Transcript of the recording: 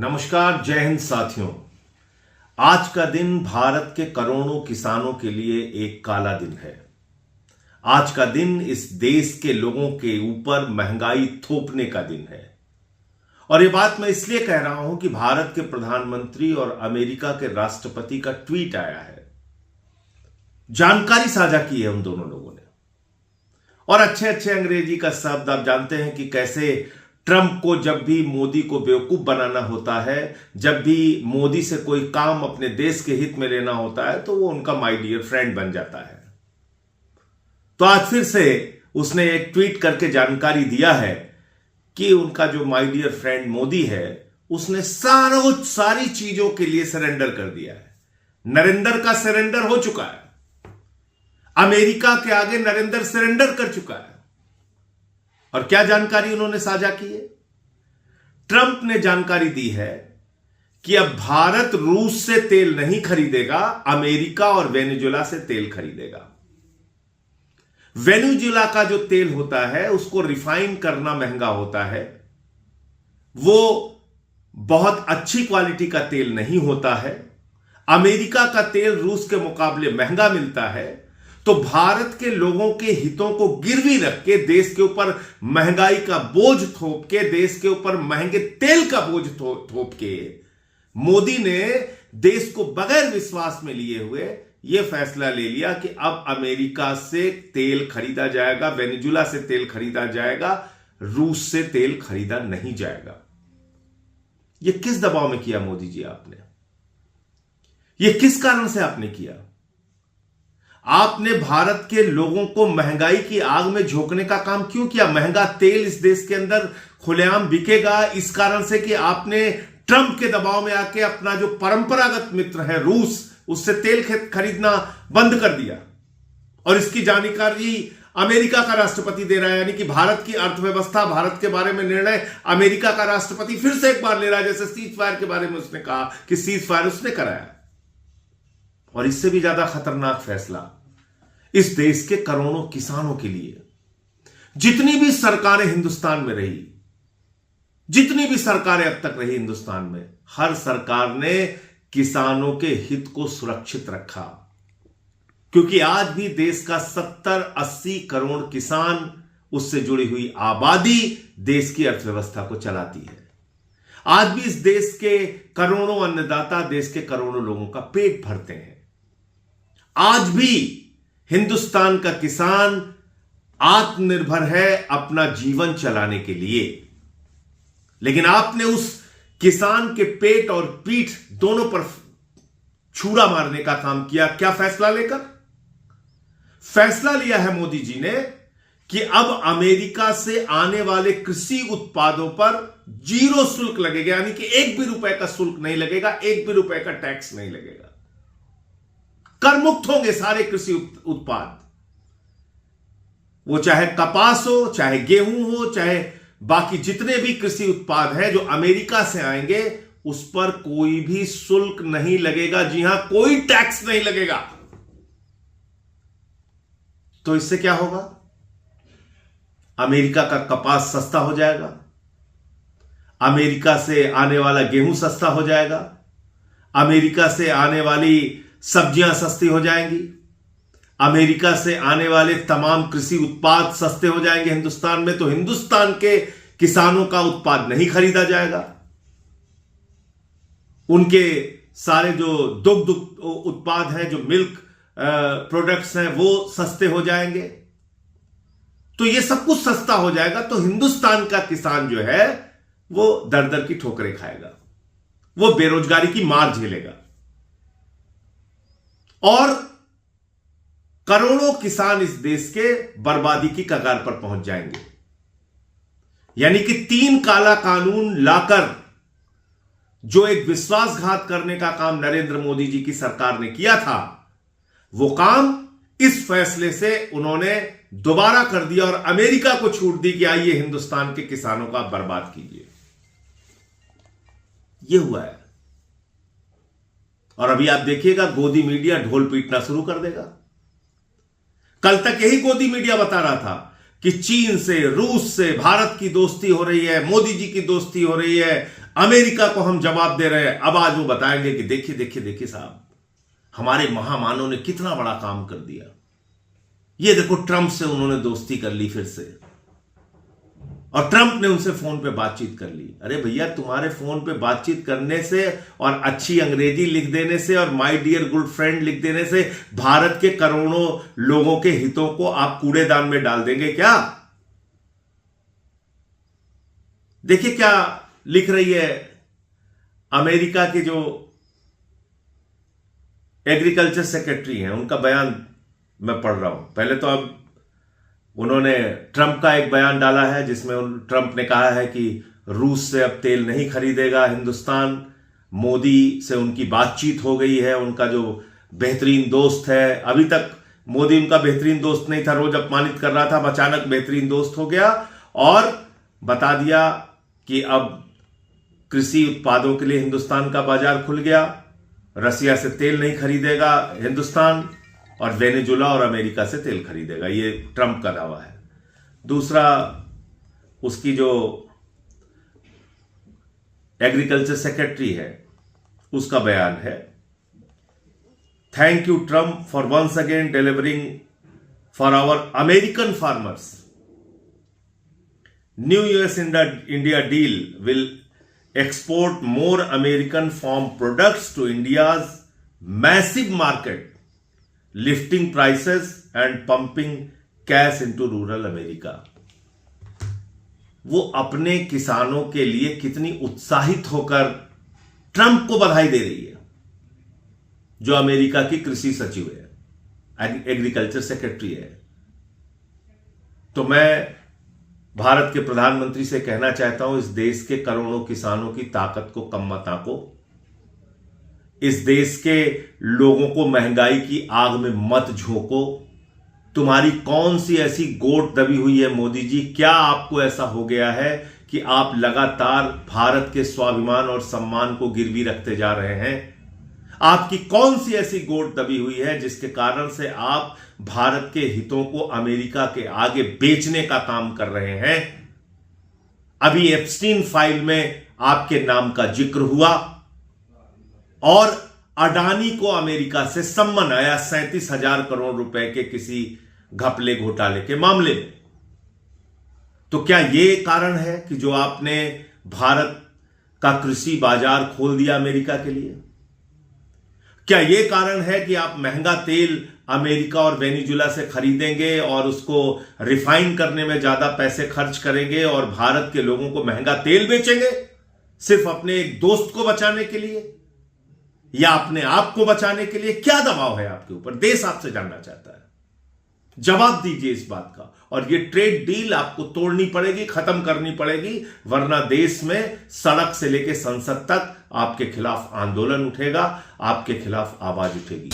नमस्कार, जय हिंद साथियों। आज का दिन भारत के करोड़ों किसानों के लिए एक काला दिन है। आज का दिन इस देश के लोगों के ऊपर महंगाई थोपने का दिन है। और यह बात मैं इसलिए कह रहा हूं कि भारत के प्रधानमंत्री और अमेरिका के राष्ट्रपति का ट्वीट आया है, जानकारी साझा की है उन दोनों लोगों ने। और अच्छे अच्छे अंग्रेजी का शब्द आप जानते हैं कि कैसे ट्रंप को जब भी मोदी को बेवकूफ बनाना होता है, जब भी मोदी से कोई काम अपने देश के हित में लेना होता है, तो वो उनका माय डियर फ्रेंड बन जाता है। तो आज फिर से उसने एक ट्वीट करके जानकारी दिया है कि उनका जो माय डियर फ्रेंड मोदी है, उसने सारी चीजों के लिए सरेंडर कर दिया है। नरेंद्र का सरेंडर हो चुका है, अमेरिका के आगे नरेंद्र सरेंडर कर चुका है। और क्या जानकारी उन्होंने साझा की है? ट्रंप ने जानकारी दी है कि अब भारत रूस से तेल नहीं खरीदेगा, अमेरिका और वेनेजुएला से तेल खरीदेगा। वेनेजुएला का जो तेल होता है उसको रिफाइन करना महंगा होता है, वो बहुत अच्छी क्वालिटी का तेल नहीं होता है। अमेरिका का तेल रूस के मुकाबले महंगा मिलता है। तो भारत के लोगों के हितों को गिरवी रख के देश के ऊपर महंगाई का बोझ थोप के, देश के ऊपर महंगे तेल का बोझ थोप के मोदी ने देश को बगैर विश्वास में लिए हुए यह फैसला ले लिया कि अब अमेरिका से तेल खरीदा जाएगा, वेनेजुएला से तेल खरीदा जाएगा, रूस से तेल खरीदा नहीं जाएगा। यह किस दबाव में किया मोदी जी आपने? यह किस कारण से आपने किया? आपने भारत के लोगों को महंगाई की आग में झोंकने का काम क्यों किया? महंगा तेल इस देश के अंदर खुलेआम बिकेगा इस कारण से कि आपने ट्रंप के दबाव में आके अपना जो परंपरागत मित्र है रूस, उससे तेल खरीदना बंद कर दिया। और इसकी जानकारी अमेरिका का राष्ट्रपति दे रहा है, यानी कि भारत की अर्थव्यवस्था, भारत के बारे में निर्णय अमेरिका का राष्ट्रपति फिर से एक बार ले रहा है। जैसे सीज फायर के बारे में उसने कहा कि सीज फायर उसने कराया। और इससे भी ज्यादा खतरनाक फैसला इस देश के करोड़ों किसानों के लिए। जितनी भी सरकारें हिंदुस्तान में रही, जितनी भी सरकारें अब तक रही हिंदुस्तान में, हर सरकार ने किसानों के हित को सुरक्षित रखा। क्योंकि आज भी देश का 70-80 करोड़ किसान, उससे जुड़ी हुई आबादी देश की अर्थव्यवस्था को चलाती है। आज भी इस देश के करोड़ों अन्नदाता देश के करोड़ों लोगों का पेट भरते हैं। आज भी हिंदुस्तान का किसान आत्मनिर्भर है अपना जीवन चलाने के लिए। लेकिन आपने उस किसान के पेट और पीठ दोनों पर छुरा मारने का काम किया। क्या फैसला लेकर? फैसला लिया है मोदी जी ने कि अब अमेरिका से आने वाले कृषि उत्पादों पर 0 शुल्क लगेगा, यानी कि 1 भी रुपए का शुल्क नहीं लगेगा, 1 भी रुपए का टैक्स नहीं लगेगा। कर मुक्त होंगे सारे कृषि उत्पाद, वो चाहे कपास हो, चाहे गेहूं हो, चाहे बाकी जितने भी कृषि उत्पाद हैं जो अमेरिका से आएंगे, उस पर कोई भी शुल्क नहीं लगेगा। जी हां, कोई टैक्स नहीं लगेगा। तो इससे क्या होगा? अमेरिका का कपास सस्ता हो जाएगा, अमेरिका से आने वाला गेहूं सस्ता हो जाएगा, अमेरिका से आने वाली सब्जियां सस्ती हो जाएंगी, अमेरिका से आने वाले तमाम कृषि उत्पाद सस्ते हो जाएंगे हिंदुस्तान में। तो हिंदुस्तान के किसानों का उत्पाद नहीं खरीदा जाएगा, उनके सारे जो दुग्ध उत्पाद हैं, जो मिल्क प्रोडक्ट्स हैं, वो सस्ते हो जाएंगे। तो ये सब कुछ सस्ता हो जाएगा। तो हिंदुस्तान का किसान जो है वो दर दर की ठोकरें खाएगा, वो बेरोजगारी की मार झेलेगा। और करोड़ों किसान इस देश के बर्बादी की कगार पर पहुंच जाएंगे। यानी कि 3 काला कानून लाकर जो एक विश्वासघात करने का काम नरेंद्र मोदी जी की सरकार ने किया था, वो काम इस फैसले से उन्होंने दोबारा कर दिया और अमेरिका को छूट दी कि आइए हिंदुस्तान के किसानों का बर्बाद कीजिए। यह हुआ है। और अभी आप देखिएगा, गोदी मीडिया ढोल पीटना शुरू कर देगा। कल तक यही गोदी मीडिया बता रहा था कि चीन से, रूस से भारत की दोस्ती हो रही है, मोदी जी की दोस्ती हो रही है, अमेरिका को हम जवाब दे रहे हैं। अब आज वो बताएंगे कि देखिए देखिए देखिए साहब, हमारे महामानव ने कितना बड़ा काम कर दिया। ये देखो, ट्रंप से उन्होंने दोस्ती कर ली फिर से, और ट्रंप ने उनसे फोन पे बातचीत कर ली। अरे भैया, तुम्हारे फोन पे बातचीत करने से और अच्छी अंग्रेजी लिख देने से और माय डियर गुड फ्रेंड लिख देने से भारत के करोड़ों लोगों के हितों को आप कूड़ेदान में डाल देंगे क्या? देखिए क्या लिख रही है अमेरिका के जो एग्रीकल्चर सेक्रेटरी हैं, उनका बयान मैं पढ़ रहा हूं। पहले तो अब उन्होंने ट्रंप का एक बयान डाला है जिसमें ट्रंप ने कहा है कि रूस से अब तेल नहीं खरीदेगा हिंदुस्तान। मोदी से उनकी बातचीत हो गई है, उनका जो बेहतरीन दोस्त है, अभी तक मोदी उनका बेहतरीन दोस्त नहीं था, रोज अपमानित कर रहा था, अब अचानक बेहतरीन दोस्त हो गया और बता दिया कि अब कृषि उत्पादों के लिए हिंदुस्तान का बाजार खुल गया, रसिया से तेल नहीं खरीदेगा हिंदुस्तान और वेनेजुला और अमेरिका से तेल खरीदेगा। ये ट्रंप का दावा है। दूसरा, उसकी जो एग्रीकल्चर सेक्रेटरी है उसका बयान है, thank you Trump for once again delivering for our American farmers. New US India deal will export more American farm products to India's massive market, lifting prices and pumping cash into rural America। वो अपने किसानों के लिए कितनी उत्साहित होकर Trump को बधाई दे रही है, जो अमेरिका की कृषि सचिव है, एग्रीकल्चर सेक्रेटरी है। तो मैं भारत के प्रधानमंत्री से कहना चाहता हूं, इस देश के करोड़ों किसानों की ताकत को कम मत आंको, इस देश के लोगों को महंगाई की आग में मत झोंको। तुम्हारी कौन सी ऐसी गोट दबी हुई है मोदी जी? क्या आपको ऐसा हो गया है कि आप लगातार भारत के स्वाभिमान और सम्मान को गिरवी रखते जा रहे हैं? आपकी कौन सी ऐसी गोट दबी हुई है जिसके कारण से आप भारत के हितों को अमेरिका के आगे बेचने का काम कर रहे हैं? अभी एप्स्टीन फाइल में आपके नाम का जिक्र हुआ और अडानी को अमेरिका से सम्मन आया 37,000 करोड़ रुपए के किसी घपले घोटाले के मामले में। तो क्या यह कारण है कि जो आपने भारत का कृषि बाजार खोल दिया अमेरिका के लिए? क्या यह कारण है कि आप महंगा तेल अमेरिका और वेनेजुला से खरीदेंगे और उसको रिफाइन करने में ज्यादा पैसे खर्च करेंगे और भारत के लोगों को महंगा तेल बेचेंगे सिर्फ अपने एक दोस्त को बचाने के लिए या अपने आप को बचाने के लिए? क्या दबाव है आपके ऊपर? देश आपसे जानना चाहता है, जवाब दीजिए इस बात का। और ये ट्रेड डील आपको तोड़नी पड़ेगी, खत्म करनी पड़ेगी, वरना देश में सड़क से लेकर संसद तक आपके खिलाफ आंदोलन उठेगा, आपके खिलाफ आवाज उठेगी।